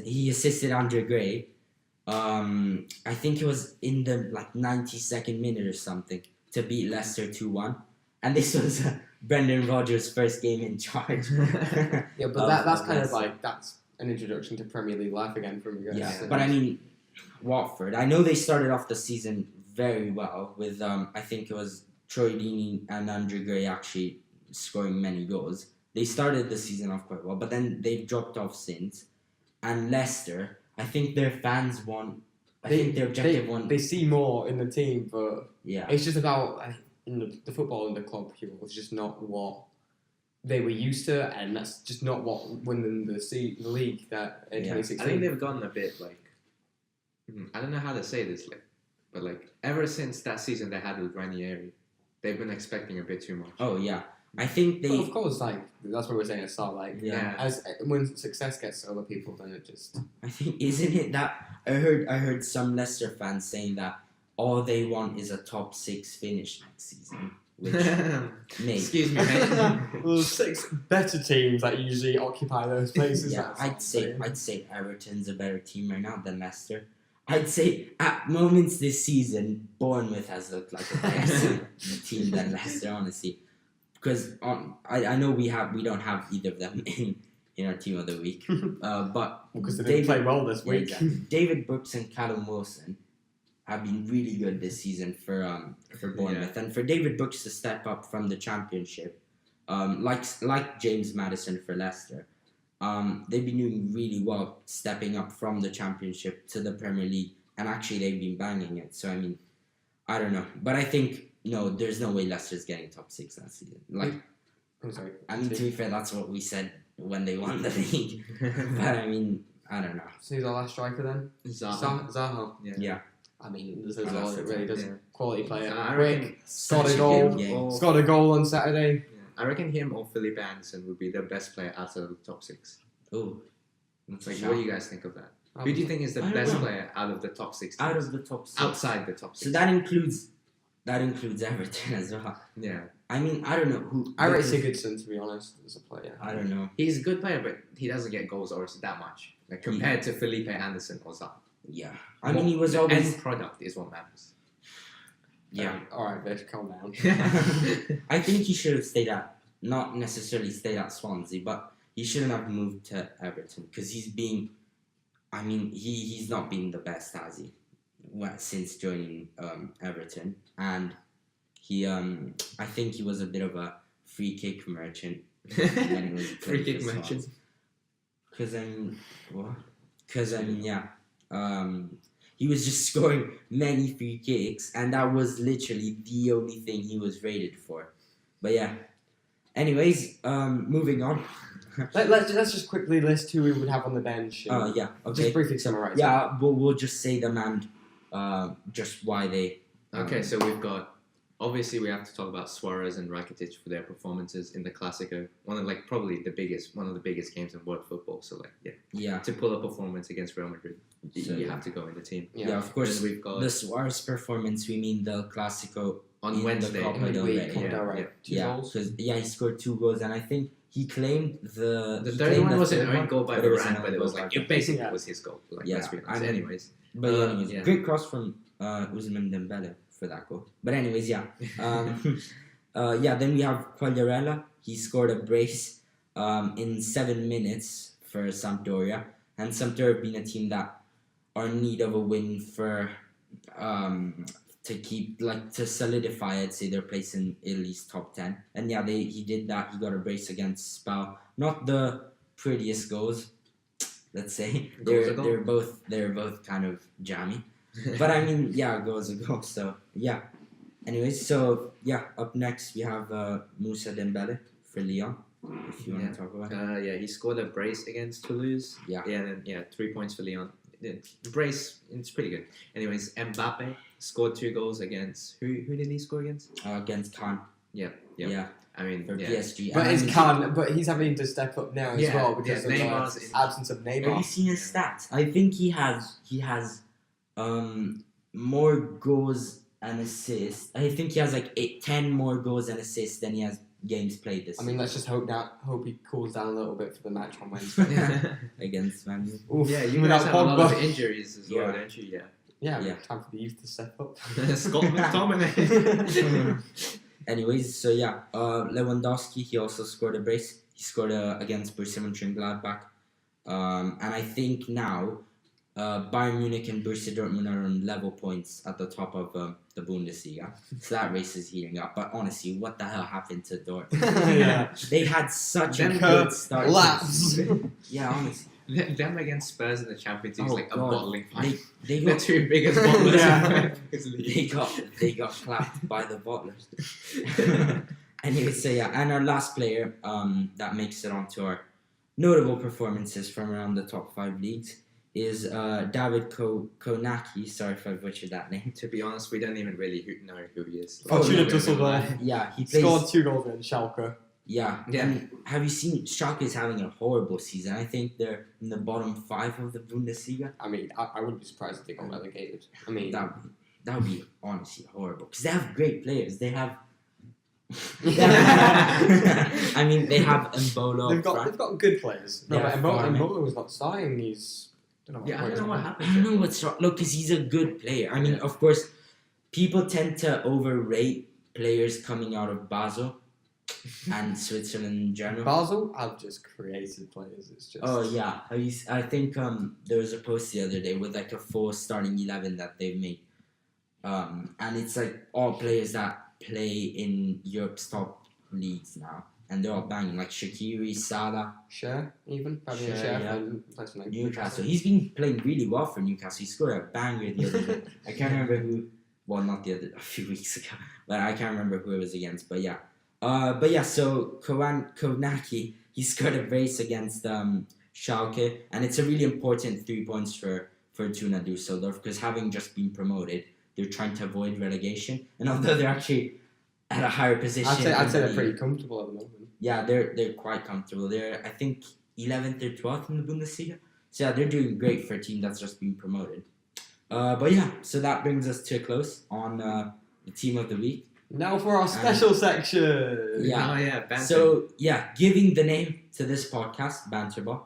He assisted Andre Gray. I think it was in the 92nd minute or something to beat Leicester 2-1. And this was Brendan Rodgers' first game in charge. Yeah, but that's kind of that's an introduction to Premier League life again from you guys. Yeah, but I mean, Watford, I know they started off the season very well with, I think it was Troy Deeney and Andre Gray actually scoring many goals. They started the season off quite well, but then they've dropped off since. and Leicester, I think their fans want. I think their objective one. They see more in the team, but Yeah. it's just about in the football in the club here was just not what they were used to, and that's just not what winning the league that in Yeah. 2016. I think they've gotten a bit like I don't know how to say this, but ever since that season they had with Ranieri, they've been expecting a bit too much. Oh yeah. I think they. But of course, that's what we're saying at the start. Yeah. When success gets to other people, then it just. I think isn't it that I heard some Leicester fans saying that all they want is a top 6 finish next season, which mate. Excuse me, mate. Well, 6 better teams that usually occupy those places. Yeah, that's I'd say Everton's a better team right now than Leicester. I'd say at moments this season, Bournemouth has looked like a better team than Leicester, honestly. Because I know we don't have either of them in our team of the week, but because they didn't play well this week. Yeah, exactly. David Brooks and Callum Wilson have been really good this season for Bournemouth, and for David Brooks to step up from the Championship, like James Maddison for Leicester, they've been doing really well stepping up from the Championship to the Premier League, and actually they've been banging it. So I mean, I don't know, but I think. No, there's no way Leicester's getting top 6 last season. I'm sorry. I mean, to be fair, that's what we said when they won the league. But I mean, I don't know. So who's our last striker then? Zaha. Yeah. I mean, this is all it really does. Yeah. Quality player. I reckon Scored a goal. Scored a goal on Saturday. Yeah. I reckon him or Felipe Anderson would be the best player out of the top 6. Oh. What do you guys think of that? Who do you think is the I don't best know. player out of the top 6 teams? Out of the top 6. Outside the top 6. So that includes Everton as well. Yeah. I mean, I don't know who. I rate Sigurdsson, to be honest, as a player. I don't know. He's a good player, but he doesn't get goals or that much. Compared to Felipe Anderson or Zaha. Yeah. I mean, he was the always. end product is what matters. Yeah. Alright, Vish, calm down. I think he should have not necessarily stayed at Swansea, but he shouldn't have moved to Everton because he's not been the best, has he? Since joining Everton, and he I think he was a bit of a free kick merchant when he was free kick merchant. Because he was just scoring many free kicks, and that was literally the only thing he was rated for. But yeah. Anyways, moving on. Let's just quickly list who we would have on the bench. Yeah. Okay. Just briefly summarize. Yeah, we'll just say them and just why they. Okay, so we've got. Obviously, we have to talk about Suarez and Rakitic for their performances in the Classico. One of one of the biggest games in world football. So Yeah. to pull a performance against Real Madrid, you have to go in the team. Yeah, of course. We've got The Suarez performance. We mean the Classico on in Wednesday. The Copa del Rey. Two goals. He scored 2 goals, and I think he claimed the third one was an own goal by but it was Varane, an but it own was goal like by it basically Yeah. was his goal. Yeah, Let's be honest. I mean- Anyways, But anyways, yeah. great cross from Ousmane Dembele for that goal. But anyways, yeah. Then we have Quagliarella. He scored a brace in 7 minutes for Sampdoria. And Sampdoria have been a team that are in need of a win for to solidify, I'd say, their place in Italy's top 10. And yeah, he did that. He got a brace against Spal. Not the prettiest goals, let's say. They're both kind of jammy. But I mean, yeah, goals a goal. So yeah. Anyways, so yeah, up next we have Moussa Dembele for Lyon. If you want to talk about it. he scored a brace against Toulouse. Yeah. And then 3 points for Lyon. The brace, it's pretty good. Anyways, Mbappe scored 2 goals against who did he score against? Against Khan. Yeah. I mean, for yeah. PSG. But And it's Khan, but he's having to step up now as well because of Neymar's the absence of have you Neymar. seen his stats? I think he has more goals and assists. I think he has 10 more goals and assists than he has games played this I mean, season. let's just hope he cools down a little bit for the match on Wednesday. Against Man U. Oof, Yeah, you without guys have a lot of Pogba. injuries as well, Yeah. don't you? Yeah, Yeah. time for the youth to step up. Scott McTominay. Anyways, so yeah, Lewandowski, he also scored a brace. He scored against Borussia Mönchengladbach. And I think now Bayern Munich and Borussia Dortmund are on level points at the top of the Bundesliga. So that race is heating up. But honestly, what the hell happened to Dortmund? Yeah. They had such a Them good start. laps. Yeah, honestly. Them against Spurs in the Champions League is like a God. bottling fight. They The got two biggest bottlers Yeah. in the Champions League. they got clapped by the bottlers. Anyway, so yeah, and our last player that makes it onto our notable performances from around the top 5 leagues is David Konaki. Sorry if I butchered that name. To be honest, we don't even really know who he is. Fortuna Düsseldorf. Yeah, he plays. Scored 2 goals in Schalke. Yeah. And have you seen Schalke is having a horrible season? I think they're in the bottom 5 of the Bundesliga. I mean, I wouldn't be surprised if they got relegated. I mean, That would be honestly horrible because they have great players. They have. I mean, they have Mbolo. they've got good players. No, Yeah, but Farman. Mbolo was not starting. He's I don't know what I happened. don't know what's wrong. Look, because he's a good player. I mean, of course, people tend to overrate players coming out of Basel and Switzerland in general. Basel have just created players. It's just. Oh yeah, I think there was a post the other day with like a full starting 11 that they've made, and it's like all players that play in Europe's top leagues now, and they're all banging like Shaqiri, Salah, Share, even. Probably Share, Share. yeah. And that's like Newcastle. He's been playing really well for Newcastle. He scored a banger the other day. I can't remember who. Well, not the other. A few weeks ago, but I can't remember who it was against. But yeah. So Konaki, he scored a brace against Schalke, and it's a really important 3 points for Fortuna Düsseldorf because having just been promoted, they're trying to avoid relegation, and although they're actually at a higher position, I'd say in they're the pretty league, comfortable at the moment. yeah, they're quite comfortable. They're I think 11th or 12th in the Bundesliga. So yeah, they're doing great for a team that's just been promoted. But yeah, so that brings us to a close on the team of the week. Now for our special section. Yeah. Oh yeah, Banter. So yeah, giving the name to this podcast, Banterball,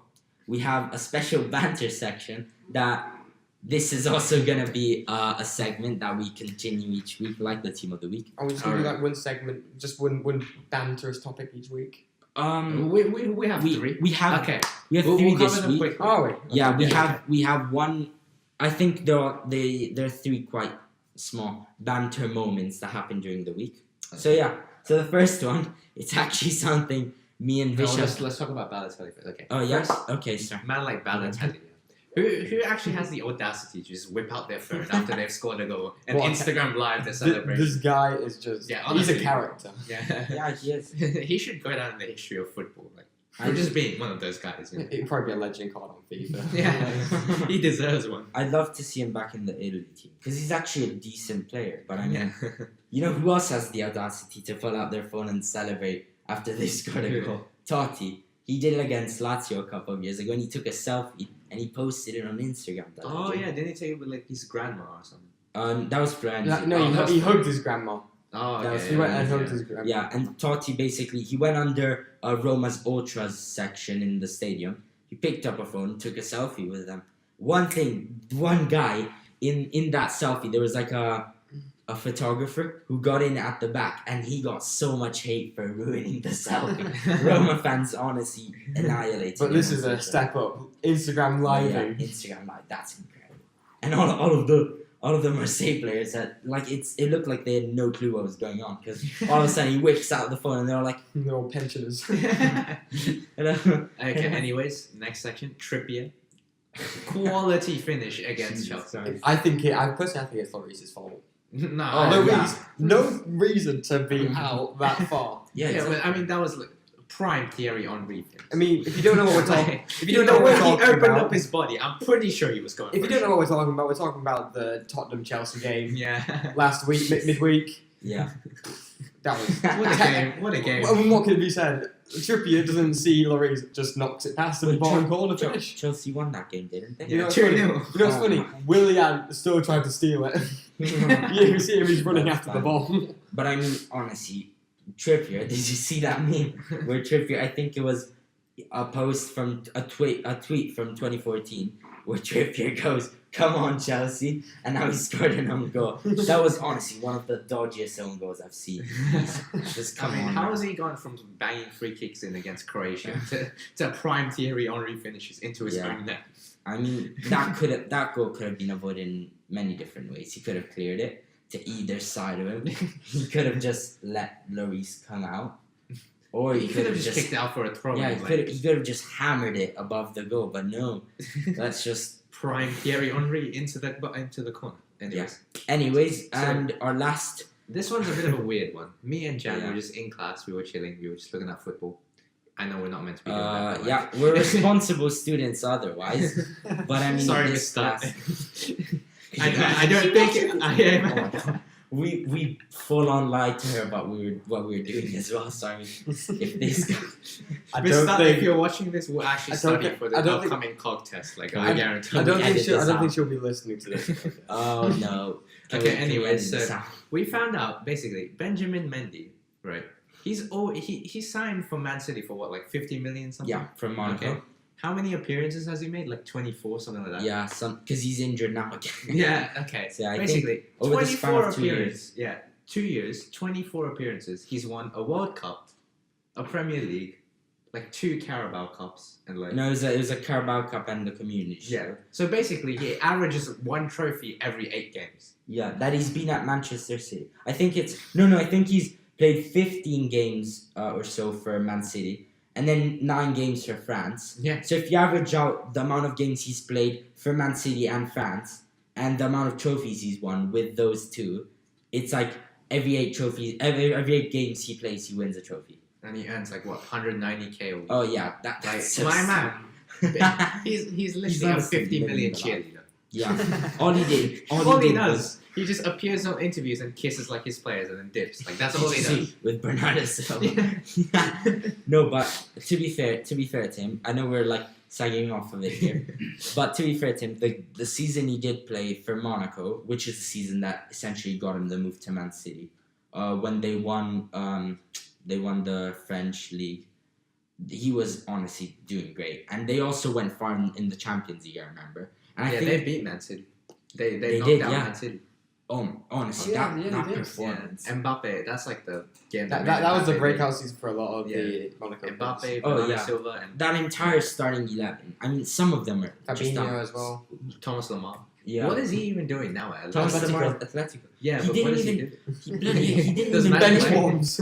we have a special banter section that this is also gonna be a segment that we continue each week, like the team of the week. Are we just gonna do like one segment, just one banterous topic each week? we have 3. We have Okay. we have We'll 3 cover this them week. quickly. Oh wait. Yeah, Okay. we have one. I think there are 3 quite small banter moments that happen during the week. So yeah, so the first one, it's actually something me and No, Vish. let's talk about Balotelli first. Okay. Oh yes, okay, sorry. Man like Balotelli, who actually has the audacity to just whip out their phone after they've scored a goal and What? Instagram live their celebration. This guy is just. Yeah, he's a honestly. character. Yeah. Yeah, he is. He should go down in the history of football. Like, for just being one of those guys. You know? He'd probably be a legend card on FIFA. Yeah, he deserves one. I'd love to see him back in the Italy team because he's actually a decent player. But I mean, Yeah. you know who else has the audacity to pull out their phone and celebrate after they scored a goal? Totti. He did it against Lazio a couple of years ago, and he took a selfie and he posted it on Instagram. the other Oh day. yeah, didn't he take it with like his grandma or something? That was Florenzi. Yeah, no, Oh, he hugged his grandma. Oh, That was- okay. He went and yeah. hugged his grandma. Yeah, and Totti basically he went under Roma's Ultras section in the stadium. He picked up a phone, took a selfie with them. One guy in that selfie, there was like a photographer who got in at the back, and he got so much hate for ruining the selfie. Roma fans honestly annihilated. But him this on is a Twitter. step up. Instagram Oh, live. yeah, Instagram live, that's incredible. And all of the Marseille players that it looked like they had no clue what was going on because all of a sudden he whips out the phone and they're all like, They're all pensioners. Okay, anyways, next section, Trippier. Quality finish against Jesus Chelsea. Christ. I personally think it's Lloris's fault. No, Oh, No reason to be out that far. Yeah, yeah, exactly. but I mean that was like prime Thierry Henry. finish. I mean, if you don't know what we're talking, Like, if you don't know what we're he talking opened about, up his body, I'm pretty sure he was going. if for you don't a know what we're talking about the Tottenham Chelsea game shot. Yeah. last week, midweek. Yeah. That was What a game! What a game! What can be said? Trippier doesn't see Lloris, just knocks it past him, bottom corner finish. Chelsea won that game, didn't they? You know Yeah, what's 2-0. funny? You know what's Oh. funny? Willian still tried to steal it. You can see him, he's running That's after the fine. ball. But I mean, honestly, Trippier. Did you see that meme where Trippier? I think it was a post from a tweet from 2014 where Trippier goes, "Come on, Chelsea," and now he scored an own goal. That was honestly one of the dodgiest own goals I've seen. Just come I mean, on. how man. has he gone from banging free kicks in against Croatia to prime Thierry Henry finishes into his Yeah. own net? I mean, that goal could have been avoided in many different ways. He could have cleared it to either side of him. He could have just let Lloris come out. Or He could have just kicked it out for a throw. Yeah, and, he could have just hammered it above the goal, but no, that's just prime Thierry Henry into the corner. Anyways, and our last. This one's a bit of a weird one. Me and Giam were just in class. We were chilling. We were just looking at football. I know we're not meant to be doing that. Yeah, we're responsible students otherwise. But I mean, sorry, this Mr. class. I don't think I am. We full on lied to her about what we were doing as well. So I mean, if this guy, if you're watching this, we'll actually study for the upcoming COG test. Like I guarantee. I don't think she'll be listening to this. Oh no. Okay. Anyways, so we found out basically Benjamin Mendy, right? He signed for Man City for what, like 50 million something? Yeah, from Monaco. Okay. How many appearances has he made? Like 24, something like that. Yeah, because he's injured now again. Yeah. Okay. So I basically, think over 24 the span of 2 appearances. Yeah, 2 years, 24 appearances. He's won a World Cup, a Premier League, like 2 Carabao Cups, and like. No, it was a Carabao Cup and the Community Shield. Yeah. So basically, he averages 1 trophy every 8 games. Yeah, that he's been at Manchester City. I think I think he's played 15 games or so for Man City, and then 9 games for France. Yeah. So if you average out the amount of games he's played for Man City and France, and the amount of trophies he's won with those two, it's like every 8 games he plays, he wins a trophy. And he earns like what, 190k a week. Oh yeah, that's my man. He's literally a 50 million cheerleader. Yeah. All he did. All he does. He just appears on interviews and kisses like his players and then dips. Like that's all he does. With Bernardo Silva. No, but to be fair to him, I know we're like sagging off of it here, but to be fair to him, the season he did play for Monaco, which is the season that essentially got him the move to Man City, when they won the French league, he was honestly doing great, and they also went far in the Champions League. I remember. And I think they beat Man City. They knocked did, out yeah. Man City. Honestly, that performance. Yeah. Mbappe, that's like the game. That was the breakout season for a lot of the Monaco. Mbappe, Bernardo Silva, and that entire starting 11. I mean, some of them are Fabinho as well. Thomas Lemar. Yeah. What is he even doing now at Atletico? Yeah, he but what does he do? He didn't Does even Magic bench play? warms.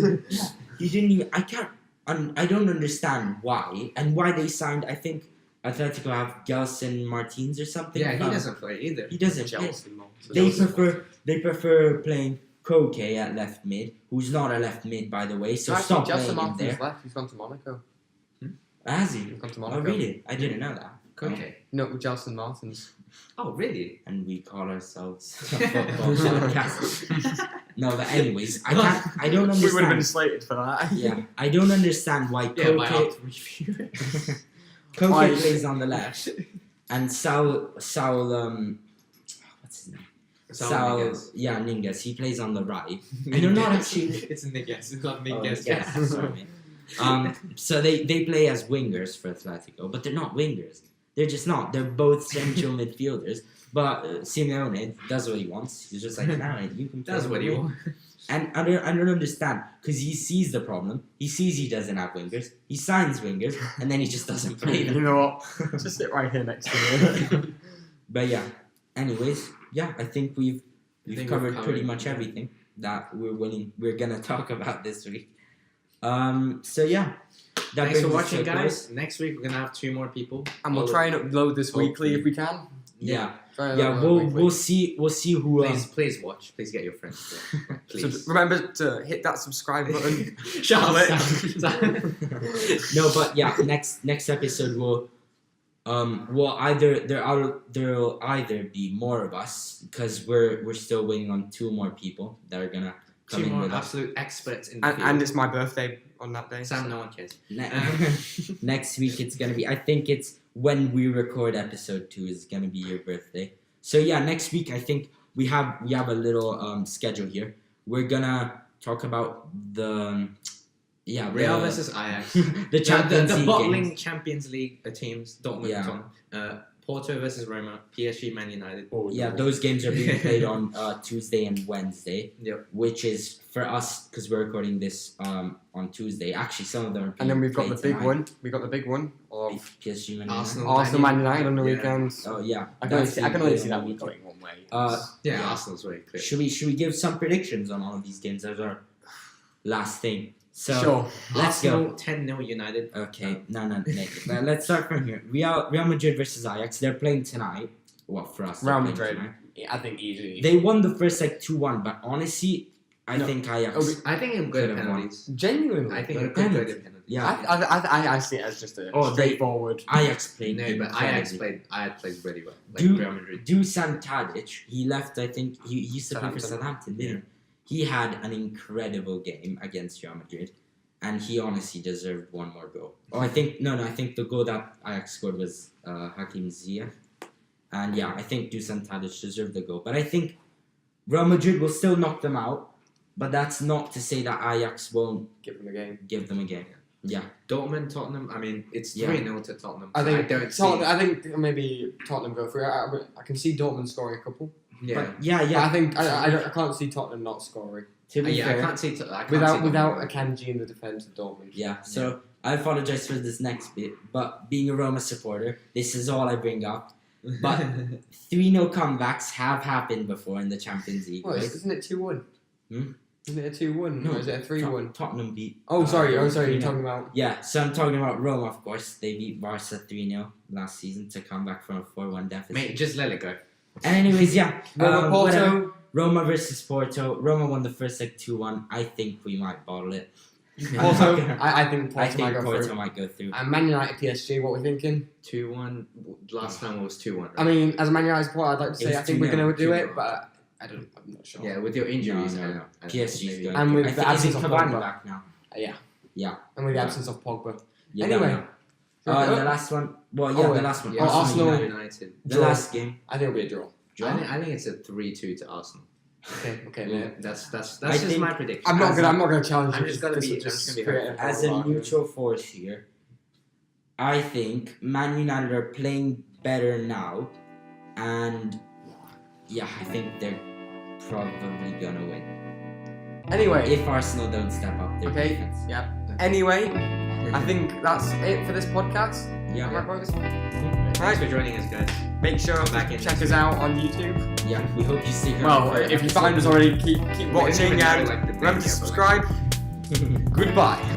He didn't even. I don't understand why they signed. I think Atletico have Gelson Martins or something. Yeah, he doesn't play either. He doesn't play. They prefer playing Koke at left mid, who's not a left mid, by the way. So stop playing him there. Left. He's gone to Monaco. Has he? He's gone to Monaco. Oh, really? I didn't know that. Koke. No, Gelson Martins. Oh, really? And we call ourselves a football podcast. No, but anyways, I don't understand. We would have been slated for that. Yeah, I don't understand why Yeah, by our Koke review. plays on the left, and Saul what's his name? Ningas. He plays on the right. And they're not actually. It's Ningas. It's not Ningas. Oh, sorry. So they play as wingers for Atletico, but they're not wingers. They're just not. They're both central midfielders. But Simeone does what he wants. He's just like, nah, you can play. That's what he wants. And I don't understand, because he sees the problem. He sees he doesn't have wingers. He signs wingers, and then he just doesn't play them. You know what? Just sit right here next to me. But yeah. Anyways, yeah, I think we've covered pretty much everything that we're gonna talk about this week. So yeah. Thanks for watching, guys. Next week we're gonna have 2 more people, and we'll try and upload this weekly if we can. Yeah. We'll see who. Please watch. Please get your friends. Please. So remember to hit that subscribe button. Charlotte. No, but yeah, next episode will there'll either be more of us, because we're still waiting on 2 more people that are gonna come 2 in more with absolute experts in the field. And it's my birthday on that day. Sam, no one cares. Next week it's gonna be. I think it's when we record episode 2 is gonna be your birthday. So yeah, next week I think we have a little schedule here. We're gonna talk about the Real versus Ajax. the Champions the League bottling games. Champions League teams. Dortmund, Yeah. Porto versus Roma, PSG, Man United. Yeah, those games are being played on Tuesday and Wednesday. Yep. Which is for us, because we're recording this on Tuesday. Actually, some of them are. And then we've got the played big tonight. one. We got the big one of PSG, Man Arsenal. United. Arsenal, Man United on the weekends. Oh yeah, I can only see that week. going one way. Arsenal's very clear. Should we give some predictions on all of these games as our last thing? So Sure. let's go. Arsenal 10-0 United. Okay, no. Let's start from here. Real Madrid versus Ajax. They're playing tonight. What for us? Real they're playing Madrid. tonight. Yeah, I think easily. They won the first 2-1, but honestly, I No. think Ajax. I think it'll go to Could have won. penalties. Genuinely. I think But it could go to penalties. penalties. Yeah, I see it as just a Oh, straightforward. Ajax played. No, but incredibly. Ajax plays really well. Like Do- Real Madrid. Dusan Tadic, he left. I think he used to play for Southampton. Southampton, didn't he? He had an incredible game against Real Madrid, and he honestly deserved one more goal. Oh, I think I think the goal that Ajax scored was Hakim Ziyech, and yeah, I think Dusan Tadic deserved the goal. But I think Real Madrid will still knock them out, but that's not to say that Ajax won't Give them a game. give them a game. Yeah, Dortmund, Tottenham. I mean, it's Yeah. 3-0 to Tottenham. I so think don't I think maybe Tottenham go for it. I can see Dortmund scoring a couple. see. Yeah. but yeah. But I think I can't see Tottenham not scoring To be Yeah, fair, I can't see. I can't without see without Dortmund. Akanji in the defence of Dortmund. yeah. So I apologize for this next bit, but being a Roma supporter, this is all I bring up. But 3-0 comebacks have happened before in the Champions League. Well, right? isn't it 2-1? Hmm? Isn't it a 2-1? No, or is it a 3-1? Tottenham beat. Oh, sorry. You're 3-0. talking about. Yeah, so I'm talking about Roma, of course. They beat Barca 3-0 last season to come back from a 4-1 deficit. Mate, just let it go. And anyways, yeah. Roma whatever. Porto. Roma versus Porto. Roma won the first 2-1. I think we might bottle it. Porto. I think Porto I think might go Porto through. might go through. And Man United PSG. What we're thinking? 2-1. Last time it was 2-1. Right? I mean, as a Man United supporter, I'd like to It say was I think we're 2-0, going to do 2-0. it, but I'm not sure. yeah, with your injuries, No. I don't know. PSG's Maybe. going. And with I the think absence isn't of Cavani Pogba. back now. Yeah. Yeah. And with the Yeah. absence of Pogba. You Anyway. don't know. The last one. Well, yeah, Oh, the last one. Yeah, Arsenal. United. The Draw. last game. I think it'll be a draw. I think it's a 3-2 to Arsenal. Okay, Yeah. man. That's I just think- my prediction. I'm not As gonna challenge I'm you. just gonna This be- is I'm just just gonna be create As a argument. neutral force here, I think Man United are playing better now, and yeah, I think they're probably gonna win. Anyway, If Arsenal don't step up their Okay, defense. yeah. Anyway, I think that's it for this podcast. Yeah, Right, boys? Thanks for joining us, guys. Make sure Come back in check next us out on YouTube. yeah. We hope you stick around. Well, for if you episode. find us already, keep watching even know, and like, the remember to thing, yeah, subscribe. Goodbye.